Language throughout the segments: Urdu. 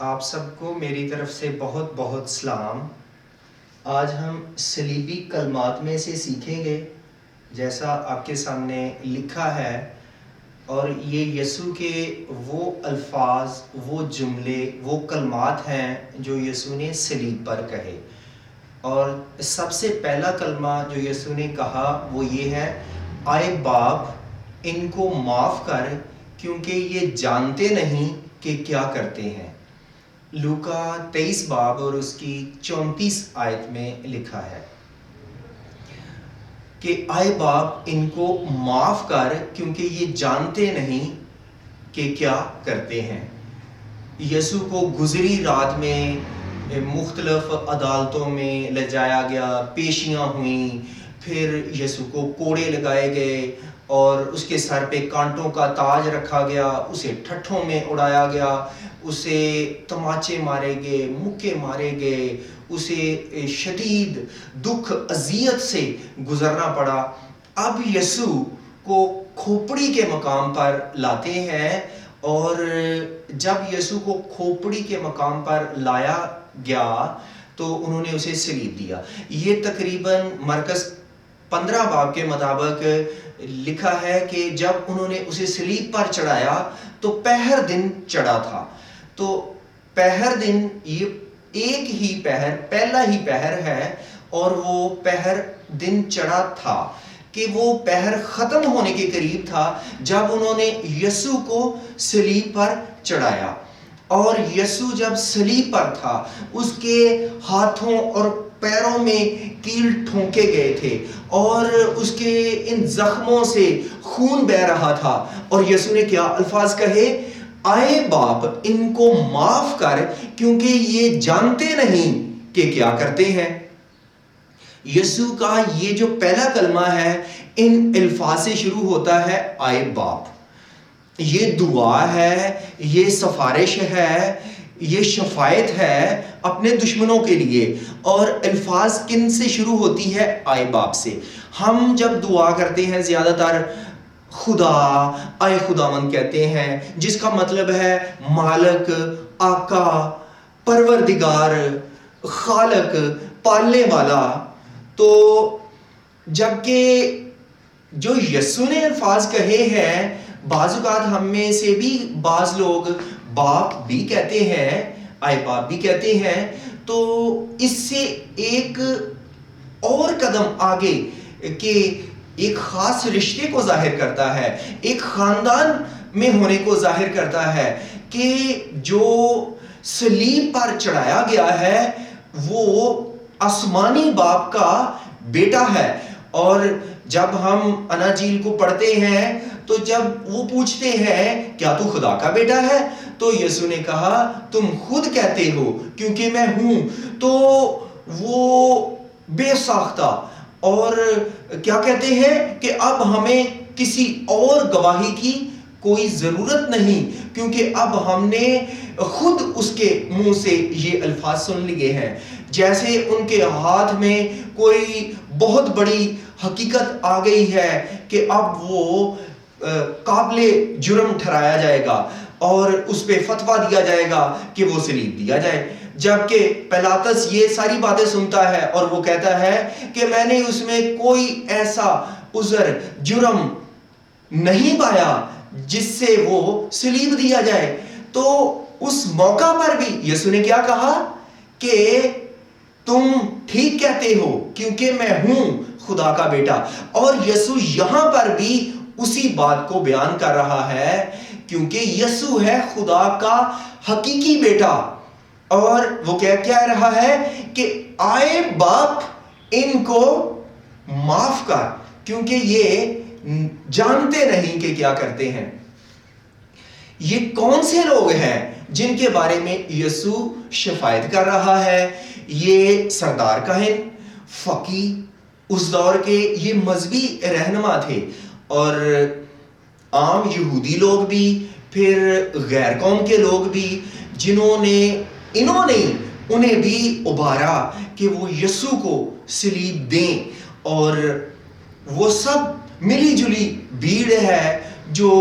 آپ سب کو میری طرف سے بہت بہت سلام۔ آج ہم صلیبی کلمات میں سے سیکھیں گے جیسا آپ کے سامنے لکھا ہے، اور یہ یسوع کے وہ الفاظ، وہ جملے، وہ کلمات ہیں جو یسوع نے صلیب پر کہے۔ اور سب سے پہلا کلمہ جو یسوع نے کہا وہ یہ ہے، آئے باپ ان کو معاف کر کیونکہ یہ جانتے نہیں کہ کیا کرتے ہیں۔ لوکا 23 باب اور اس کی 34 آیت میں لکھا ہے کہ آئے باپ ان کو معاف کر کیونکہ یہ جانتے نہیں کہ کیا کرتے ہیں۔ یسوع کو گزری رات میں مختلف عدالتوں میں لے جایا گیا، پیشیاں ہوئیں، پھر یسوع کو کوڑے لگائے گئے اور اس کے سر پہ کانٹوں کا تاج رکھا گیا، اسے ٹھٹھوں میں اڑایا گیا، اسے تماچے مارے گئے، مکے مارے گئے، اسے شدید دکھ اذیت سے گزرنا پڑا۔ اب یسوع کو کھوپڑی کے مقام پر لاتے ہیں، اور جب یسوع کو کھوپڑی کے مقام پر لایا گیا تو انہوں نے اسے صلیب دیا۔ یہ تقریباً مرکز 15 باب کے مطابق لکھا ہے کہ جب انہوں نے اسے صلیب پر چڑھایا تو پہر دن چڑھا تھا۔ تو پہر دن یہ ایک ہی پہر، پہلا ہی پہر ہے، اور وہ پہر دن چڑھا تھا کہ وہ پہر ختم ہونے کے قریب تھا جب انہوں نے یسوع کو صلیب پر چڑھایا۔ اور یسوع جب صلیب پر تھا اس کے ہاتھوں اور پیروں میں کیل ٹھونکے گئے تھے اور اس کے ان زخموں سے خون بہہ رہا تھا، اور یسوع نے کیا الفاظ کہے، آئے باپ ان کو معاف کر کیونکہ یہ جانتے نہیں کہ کیا کرتے ہیں۔ یسوع کا یہ جو پہلا کلمہ ہے ان الفاظ سے شروع ہوتا ہے، آئے باپ۔ یہ دعا ہے، یہ سفارش ہے، یہ شفاعت ہے اپنے دشمنوں کے لیے۔ اور الفاظ کن سے شروع ہوتی ہے؟ آئے باپ سے۔ ہم جب دعا کرتے ہیں زیادہ تر خدا، آئے خداوند کہتے ہیں، جس کا مطلب ہے مالک، آقا، پروردگار، خالق، پالنے والا۔ تو جبکہ جو یسوع نے الفاظ کہے ہیں، بعض اوقات ہم میں سے بھی بعض لوگ باپ بھی کہتے ہیں، آئے باپ بھی کہتے ہیں، تو اس سے ایک اور قدم آگے کہ ایک خاص رشتے کو ظاہر کرتا ہے، ایک خاندان میں ہونے کو ظاہر کرتا ہے کہ جو صلیب پر چڑھایا گیا ہے وہ آسمانی باپ کا بیٹا ہے۔ اور جب ہم اناجیل کو پڑھتے ہیں تو جب وہ پوچھتے ہیں کیا تو خدا کا بیٹا ہے، تو یسوع نے کہا تم خود کہتے ہو کیونکہ میں ہوں۔ تو وہ بے ساختہ اور کیا کہتے ہیں کہ اب ہمیں کسی اور گواہی کی کوئی ضرورت نہیں، کیونکہ اب ہم نے خود اس کے منہ سے یہ الفاظ سن لیے ہیں۔ جیسے ان کے ہاتھ میں کوئی بہت بڑی حقیقت آ گئی ہے کہ اب وہ قابل جرم ٹھہرایا جائے گا اور اس پہ فتویٰ دیا جائے گا کہ وہ صلیب دیا جائے۔ جبکہ پیلاطس یہ ساری باتیں سنتا ہے اور وہ کہتا ہے کہ میں نے اس میں کوئی ایسا عذر، جرم نہیں پایا جس سے وہ صلیب دیا جائے۔ تو اس موقع پر بھی یسوع نے کیا کہا کہ تم ٹھیک کہتے ہو کیونکہ میں ہوں خدا کا بیٹا۔ اور یسوع یہاں پر بھی اسی بات کو بیان کر رہا ہے کیونکہ یسوع ہے خدا کا حقیقی بیٹا، اور وہ کہہ رہا ہے کہ آئے باپ ان کو معاف کر کیونکہ یہ جانتے نہیں کہ کیا کرتے ہیں۔ یہ کون سے لوگ ہیں جن کے بارے میں یسوع شفاعت کر رہا ہے؟ یہ سردار کاہن، فقی، اس دور کے یہ مذہبی رہنما تھے، اور عام یہودی لوگ بھی، پھر غیر قوم کے لوگ بھی، انہوں نے انہیں بھی ابھارا کہ وہ یسوع کو صلیب دیں۔ اور وہ سب ملی جلی بھیڑ ہے جو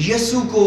یسوع کو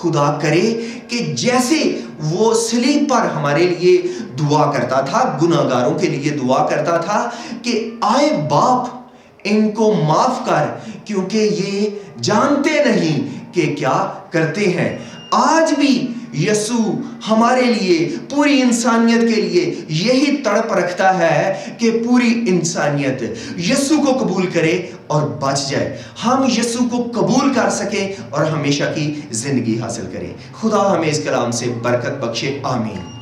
خدا کرے کہ جیسے وہ صلیب پر ہمارے لیے دعا کرتا تھا، گناہگاروں کے لیے دعا کرتا تھا کہ آئے باپ ان کو معاف کر کیونکہ یہ جانتے نہیں کہ کیا کرتے ہیں، آج بھی یسوع ہمارے لیے، پوری انسانیت کے لیے یہی تڑپ رکھتا ہے کہ پوری انسانیت یسوع کو قبول کرے اور بچ جائے، ہم یسوع کو قبول کر سکیں اور ہمیشہ کی زندگی حاصل کریں۔ خدا ہمیں اس کلام سے برکت بخشے، آمین۔